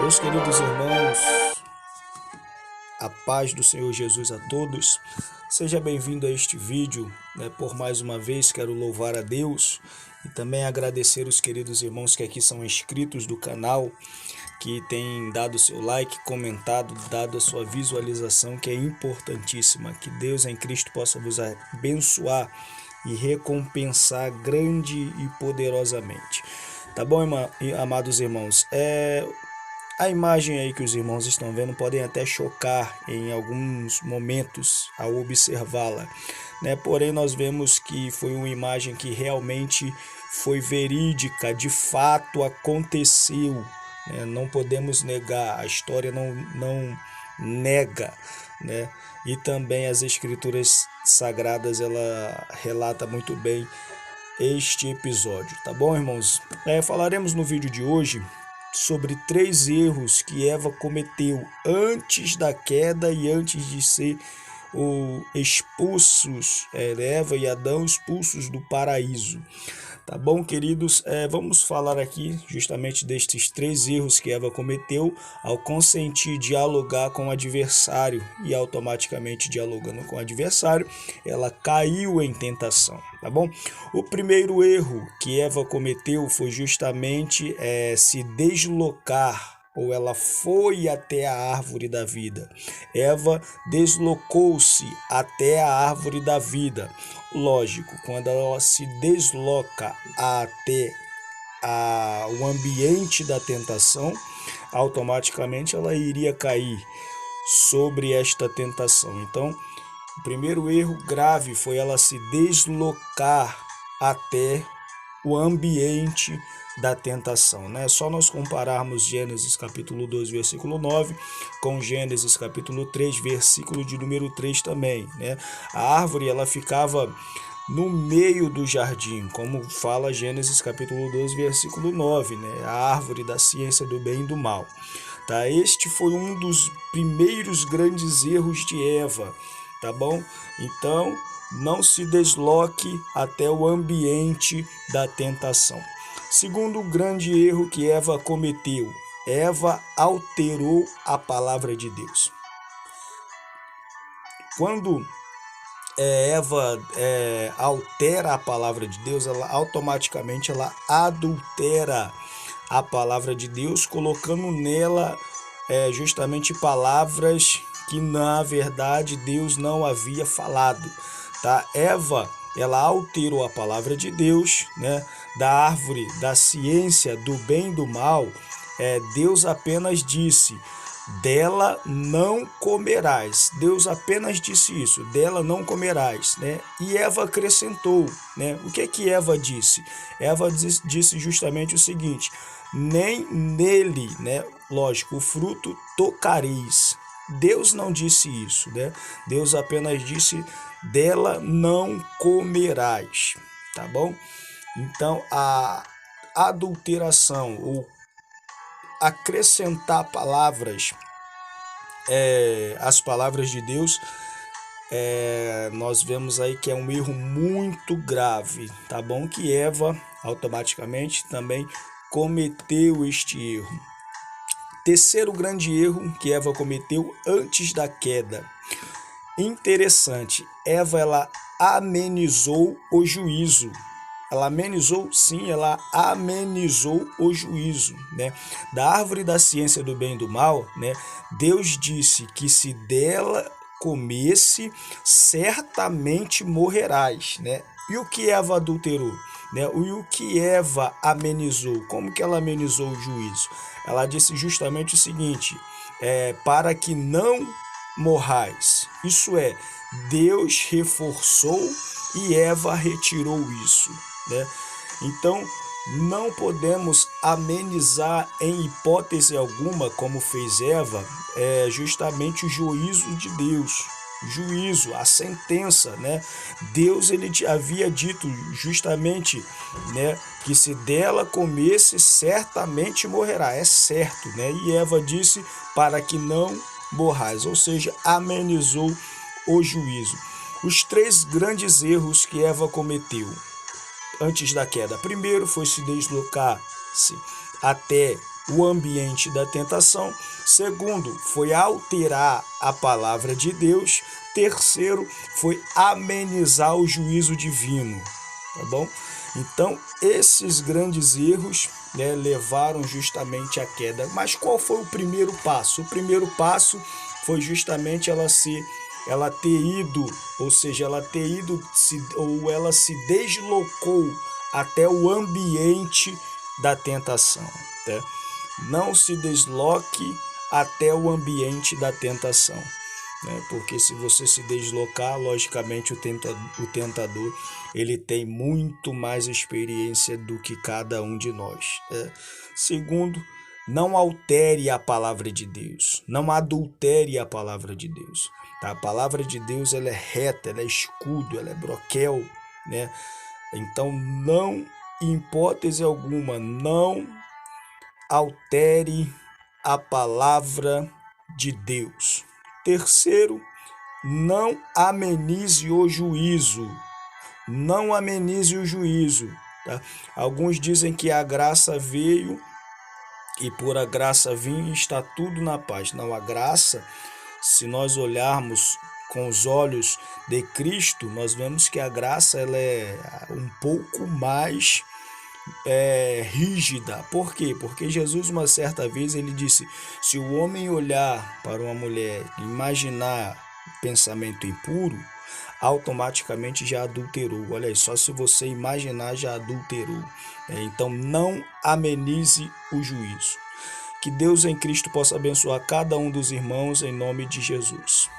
Meus queridos irmãos, a paz do Senhor Jesus a todos. Seja bem-vindo a este vídeo, Por mais uma vez quero louvar a Deus e também agradecer os queridos irmãos que aqui são inscritos do canal, que têm dado seu like, comentado, dado a sua visualização, que é importantíssima. Que Deus em Cristo possa vos abençoar e recompensar grande e poderosamente. Tá bom, amados irmãos? A imagem aí que os irmãos estão vendo podem até chocar em alguns momentos ao observá-la, Porém, nós vemos que foi uma imagem que realmente foi verídica, de fato aconteceu, Não podemos negar, a história não nega, E também as escrituras sagradas, ela relata muito bem este episódio, tá bom, irmãos? Falaremos no vídeo de hoje sobre 3 erros que Eva cometeu antes da queda e antes de ser expulsos, Eva e Adão expulsos do paraíso. Tá bom, queridos? Vamos falar aqui justamente destes 3 erros que Eva cometeu ao consentir dialogar com o adversário, e automaticamente dialogando com o adversário, ela caiu em tentação, tá bom? O primeiro erro que Eva cometeu foi justamente se deslocar, ou ela foi até a árvore da vida. Eva deslocou-se até a árvore da vida. Lógico, quando ela se desloca até o ambiente da tentação, automaticamente ela iria cair sobre esta tentação. Então, o primeiro erro grave foi ela se deslocar até o ambiente da tentação, Só nós compararmos Gênesis capítulo 2, versículo 9, com Gênesis capítulo 3, versículo de número 3 também, A árvore, ela ficava no meio do jardim, como fala Gênesis capítulo 2, versículo 9, A árvore da ciência do bem e do mal, tá? Este foi um dos primeiros grandes erros de Eva, tá bom? Então, não se desloque até o ambiente da tentação. Segundo grande erro que Eva cometeu, Eva alterou a palavra de Deus. Quando Eva altera a palavra de Deus, ela automaticamente adultera a palavra de Deus, colocando nela justamente palavras que na verdade Deus não havia falado, tá? Eva, ela alterou a palavra de Deus, da árvore da ciência do bem e do mal. Deus apenas disse: dela não comerás. Deus apenas disse isso: dela não comerás, E Eva acrescentou, O que Eva disse? Eva disse justamente o seguinte: nem nele, Lógico, o fruto tocareis. Deus não disse isso, Deus apenas disse: dela não comerás, tá bom? Então, a adulteração, ou acrescentar palavras, as palavras de Deus, nós vemos aí que é um erro muito grave, tá bom? Que Eva automaticamente também cometeu este erro. Terceiro grande erro que Eva cometeu antes da queda. Interessante, Eva, ela amenizou o juízo. Ela amenizou, sim, ela amenizou o juízo, Da árvore da ciência do bem e do mal, Deus disse que se dela comesse, certamente morrerás, E o que Eva adulterou, E o que Eva amenizou? Como que ela amenizou o juízo? Ela disse justamente o seguinte: para que não morrais. Isso é, Deus reforçou e Eva retirou isso, Então, não podemos amenizar em hipótese alguma, como fez Eva, justamente o juízo de Deus. Juízo, a sentença, Deus, ele havia dito justamente, que se dela comesse, certamente morrerá, é certo, E Eva disse: para que não morrais, ou seja, amenizou o juízo. Os 3 grandes erros que Eva cometeu antes da queda. Primeiro foi se deslocar-se até o ambiente da tentação. Segundo, foi alterar a palavra de Deus. Terceiro, foi amenizar o juízo divino, tá bom? Então, esses grandes erros, né, levaram justamente à queda. Mas qual foi o primeiro passo? O primeiro passo foi justamente ela ter ido, ou seja, ela se deslocou até o ambiente da tentação, tá? Não se desloque até o ambiente da tentação, né? Porque se você se deslocar, logicamente o tentador ele tem muito mais experiência do que cada um de nós, né? Segundo, não altere a palavra de Deus, não adultere a palavra de Deus, tá? A palavra de Deus ela é reta, ela é escudo, ela é broquel, né? Então não, em hipótese alguma, não altere a palavra de Deus. Terceiro, não amenize o juízo. Não amenize o juízo, tá? Alguns dizem que a graça veio e por a graça vir está tudo na paz. Não, a graça, se nós olharmos com os olhos de Cristo, nós vemos que a graça ela é um pouco mais rígida. Por quê? Porque Jesus uma certa vez ele disse: se o homem olhar para uma mulher e imaginar pensamento impuro, automaticamente já adulterou. Olha aí, só se você imaginar já adulterou. Então não amenize o juízo. Que Deus em Cristo possa abençoar cada um dos irmãos em nome de Jesus.